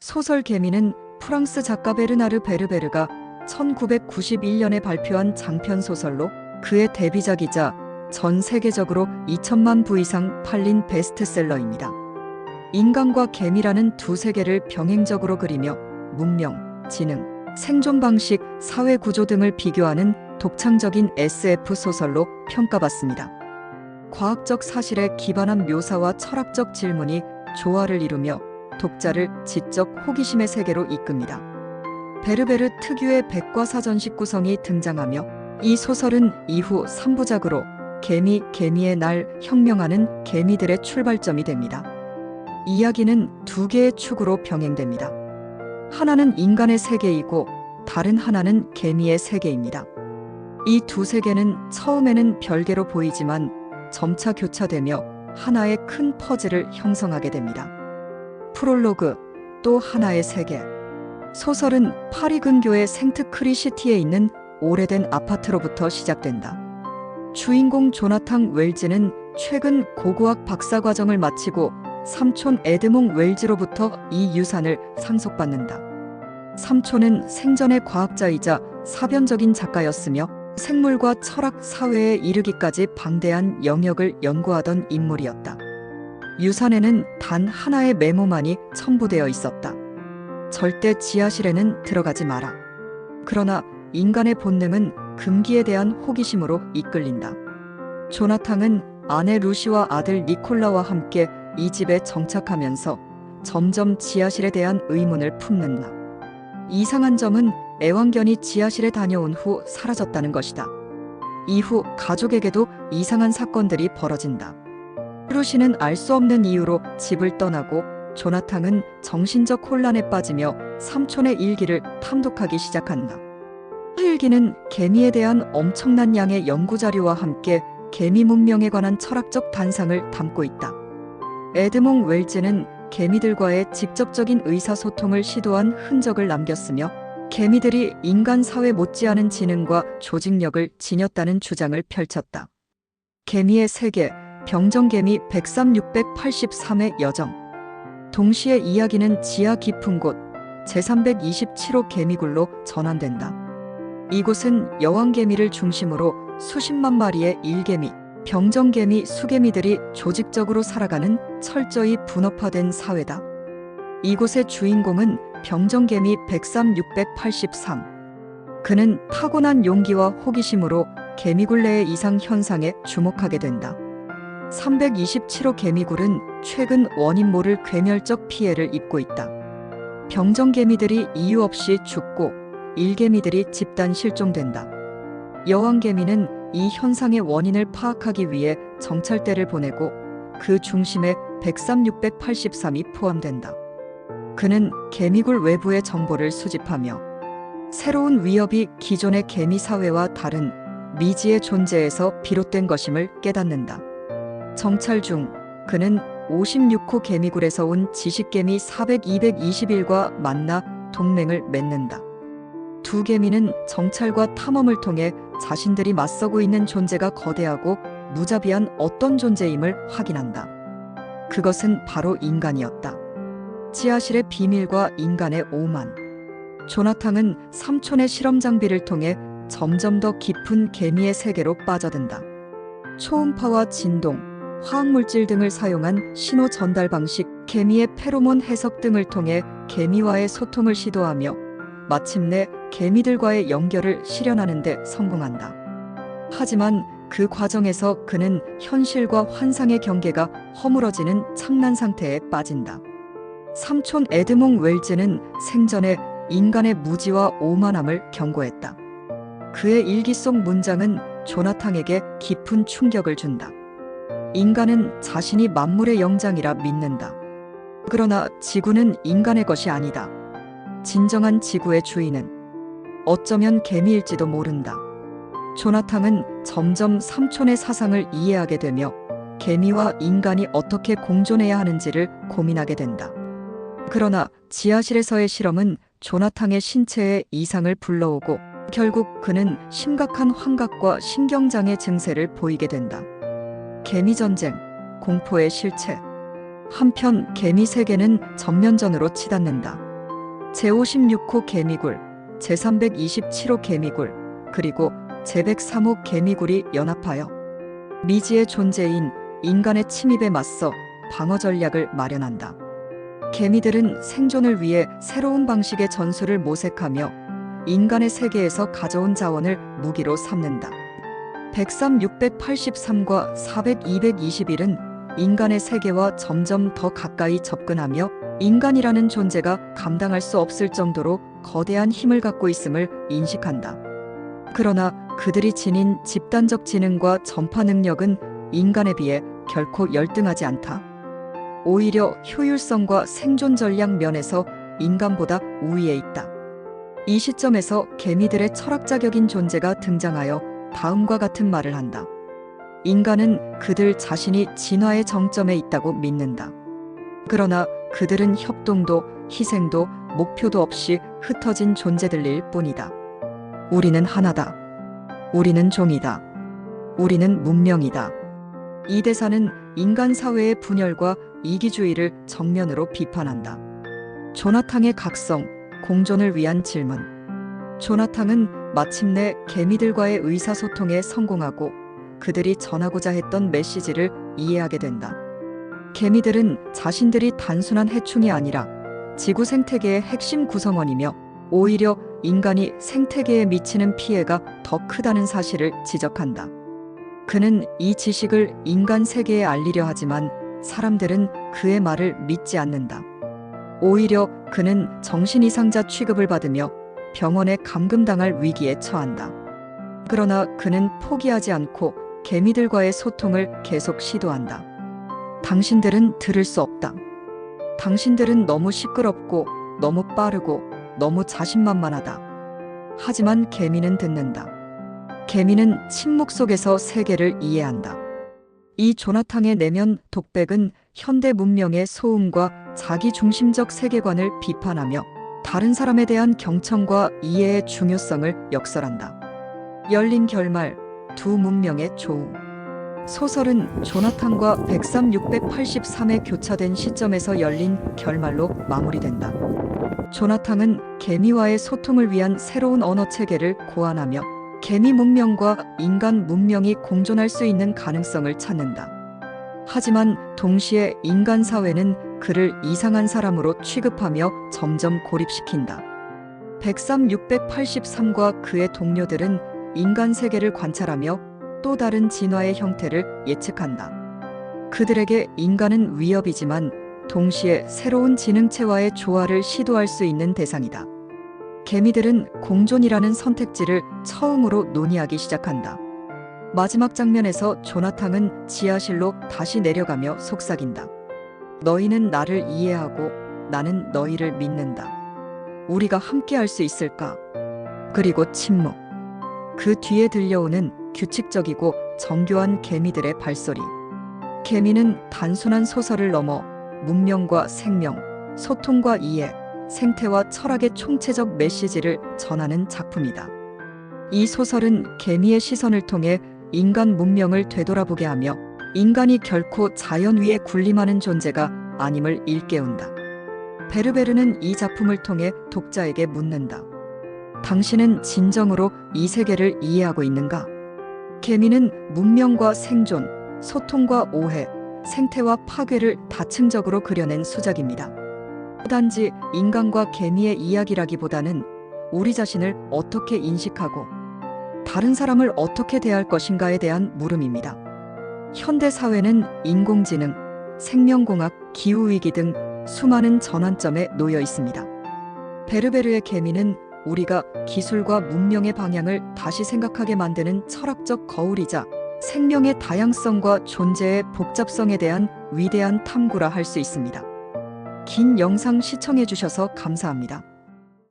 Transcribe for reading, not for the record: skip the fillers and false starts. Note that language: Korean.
소설 개미는 프랑스 작가 베르나르 베르베르가 1991년에 발표한 장편 소설로 그의 데뷔작이자 전 세계적으로 2천만 부 이상 팔린 베스트셀러입니다. 인간과 개미라는 두 세계를 병행적으로 그리며 문명, 지능, 생존 방식, 사회 구조 등을 비교하는 독창적인 SF 소설로 평가받습니다. 과학적 사실에 기반한 묘사와 철학적 질문이 조화를 이루며 독자를 지적 호기심의 세계로 이끕니다. 베르베르 특유의 백과사전식 구성이 등장하며 이 소설은 이후 3부작으로 개미의 날 혁명하는 개미들의 출발점이 됩니다. 이야기는 두 개의 축으로 병행됩니다. 하나는 인간의 세계이고 다른 하나는 개미의 세계입니다. 이 두 세계는 처음에는 별개로 보이지만 점차 교차되며 하나의 큰 퍼즐을 형성하게 됩니다. 프롤로그, 또 하나의 세계. 소설은 파리 근교의 생트 크리시티에 있는 오래된 아파트로부터 시작된다. 주인공 조나탕 웰즈는 최근 고고학 박사과정을 마치고 삼촌 에드몽 웰즈로부터 이 유산을 상속받는다. 삼촌은 생전의 과학자이자 사변적인 작가였으며 생물과 철학, 사회에 이르기까지 방대한 영역을 연구하던 인물이었다. 유산에는 단 하나의 메모만이 첨부되어 있었다. 절대 지하실에는 들어가지 마라. 그러나 인간의 본능은 금기에 대한 호기심으로 이끌린다. 조나탕은 아내 루시와 아들 니콜라와 함께 이 집에 정착하면서 점점 지하실에 대한 의문을 품는다. 이상한 점은 애완견이 지하실에 다녀온 후 사라졌다는 것이다. 이후 가족에게도 이상한 사건들이 벌어진다. 루시는 알 수 없는 이유로 집을 떠나고 조나탕은 정신적 혼란에 빠지며 삼촌의 일기를 탐독하기 시작한다. 일기는 개미에 대한 엄청난 양의 연구자료와 함께 개미 문명에 관한 철학적 단상을 담고 있다. 에드몽 웰즈는 개미들과의 직접적인 의사소통을 시도한 흔적을 남겼으며 개미들이 인간 사회 못지않은 지능과 조직력을 지녔다는 주장을 펼쳤다. 개미의 세계, 병정개미 103-683의 여정. 동시에 이야기는 지하 깊은 곳, 제327호 개미굴로 전환된다. 이곳은 여왕개미를 중심으로 수십만 마리의 일개미, 병정개미, 수개미들이 조직적으로 살아가는 철저히 분업화된 사회다. 이곳의 주인공은 병정개미 103-683. 그는 타고난 용기와 호기심으로 개미굴 내의 이상 현상에 주목하게 된다. 327호 개미굴은 최근 원인 모를 괴멸적 피해를 입고 있다. 병정개미들이 이유 없이 죽고 일개미들이 집단 실종된다. 여왕개미는 이 현상의 원인을 파악하기 위해 정찰대를 보내고 그 중심에 103-683이 포함된다. 그는 개미굴 외부의 정보를 수집하며 새로운 위협이 기존의 개미 사회와 다른 미지의 존재에서 비롯된 것임을 깨닫는다. 정찰 중 그는 56호 개미굴에서 온 지식개미 400-221과 만나 동맹을 맺는다. 두 개미는 정찰과 탐험을 통해 자신들이 맞서고 있는 존재가 거대하고 무자비한 어떤 존재임을 확인한다. 그것은 바로 인간이었다. 지하실의 비밀과 인간의 오만. 조나탕은 삼촌의 실험 장비를 통해 점점 더 깊은 개미의 세계로 빠져든다. 초음파와 진동, 화학물질 등을 사용한 신호 전달 방식, 개미의 페로몬 해석 등을 통해 개미와의 소통을 시도하며 마침내 개미들과의 연결을 실현하는 데 성공한다. 하지만 그 과정에서 그는 현실과 환상의 경계가 허물어지는 창난 상태에 빠진다. 삼촌 에드몽 웰즈는 생전에 인간의 무지와 오만함을 경고했다. 그의 일기 속 문장은 조나탕에게 깊은 충격을 준다. 인간은 자신이 만물의 영장이라 믿는다. 그러나 지구는 인간의 것이 아니다. 진정한 지구의 주인은 어쩌면 개미일지도 모른다. 조나탕은 점점 삼촌의 사상을 이해하게 되며 개미와 인간이 어떻게 공존해야 하는지를 고민하게 된다. 그러나 지하실에서의 실험은 조나탕의 신체에 이상을 불러오고 결국 그는 심각한 환각과 신경장애 증세를 보이게 된다. 개미전쟁, 공포의 실체. 한편 개미 세계는 전면전으로 치닫는다. 제56호 개미굴, 제327호 개미굴, 그리고 제103호 개미굴이 연합하여 미지의 존재인 인간의 침입에 맞서 방어 전략을 마련한다. 개미들은 생존을 위해 새로운 방식의 전술을 모색하며 인간의 세계에서 가져온 자원을 무기로 삼는다. 103, 683과 400, 221은 인간의 세계와 점점 더 가까이 접근하며 인간이라는 존재가 감당할 수 없을 정도로 거대한 힘을 갖고 있음을 인식한다. 그러나 그들이 지닌 집단적 지능과 전파 능력은 인간에 비해 결코 열등하지 않다. 오히려 효율성과 생존 전략 면에서 인간보다 우위에 있다. 이 시점에서 개미들의 철학자격인 존재가 등장하여 다음과 같은 말을 한다. 인간은 그들 자신이 진화의 정점에 있다고 믿는다. 그러나 그들은 협동도 희생도 목표도 없이 흩어진 존재들일 뿐이다. 우리는 하나다. 우리는 종이다. 우리는 문명이다. 이 대사는 인간 사회의 분열과 이기주의를 정면으로 비판한다. 조나탕의 각성, 공존을 위한 질문. 조나탕은 마침내 개미들과의 의사소통에 성공하고 그들이 전하고자 했던 메시지를 이해하게 된다. 개미들은 자신들이 단순한 해충이 아니라 지구 생태계의 핵심 구성원이며 오히려 인간이 생태계에 미치는 피해가 더 크다는 사실을 지적한다. 그는 이 지식을 인간 세계에 알리려 하지만 사람들은 그의 말을 믿지 않는다. 오히려 그는 정신이상자 취급을 받으며 병원에 감금당할 위기에 처한다. 그러나 그는 포기하지 않고 개미들과의 소통을 계속 시도한다. 당신들은 들을 수 없다. 당신들은 너무 시끄럽고 너무 빠르고 너무 자신만만하다. 하지만 개미는 듣는다. 개미는 침묵 속에서 세계를 이해한다. 이 조나탕의 내면 독백은 현대 문명의 소음과 자기중심적 세계관을 비판하며 다른 사람에 대한 경청과 이해의 중요성을 역설한다. 열린 결말, 두 문명의 조우. 소설은 조나탕과 103, 683의 교차된 시점에서 열린 결말로 마무리된다. 조나탕은 개미와의 소통을 위한 새로운 언어 체계를 고안하며 개미 문명과 인간 문명이 공존할 수 있는 가능성을 찾는다. 하지만 동시에 인간 사회는 그를 이상한 사람으로 취급하며 점점 고립시킨다. 103, 683과 그의 동료들은 인간 세계를 관찰하며 또 다른 진화의 형태를 예측한다. 그들에게 인간은 위협이지만 동시에 새로운 지능체와의 조화를 시도할 수 있는 대상이다. 개미들은 공존이라는 선택지를 처음으로 논의하기 시작한다. 마지막 장면에서 조나탕은 지하실로 다시 내려가며 속삭인다. 너희는 나를 이해하고 나는 너희를 믿는다. 우리가 함께 할 수 있을까? 그리고 침묵. 그 뒤에 들려오는 규칙적이고 정교한 개미들의 발소리. 개미는 단순한 소설을 넘어 문명과 생명, 소통과 이해, 생태와 철학의 총체적 메시지를 전하는 작품이다. 이 소설은 개미의 시선을 통해 인간 문명을 되돌아보게 하며 인간이 결코 자연 위에 군림하는 존재가 아님을 일깨운다. 베르베르는 이 작품을 통해 독자에게 묻는다. 당신은 진정으로 이 세계를 이해하고 있는가? 개미는 문명과 생존, 소통과 오해, 생태와 파괴를 다층적으로 그려낸 수작입니다. 단지 인간과 개미의 이야기라기보다는 우리 자신을 어떻게 인식하고 다른 사람을 어떻게 대할 것인가에 대한 물음입니다. 현대 사회는 인공지능, 생명공학, 기후위기 등 수많은 전환점에 놓여 있습니다. 베르베르의 개미는 우리가 기술과 문명의 방향을 다시 생각하게 만드는 철학적 거울이자 생명의 다양성과 존재의 복잡성에 대한 위대한 탐구라 할 수 있습니다. 긴 영상 시청해 주셔서 감사합니다.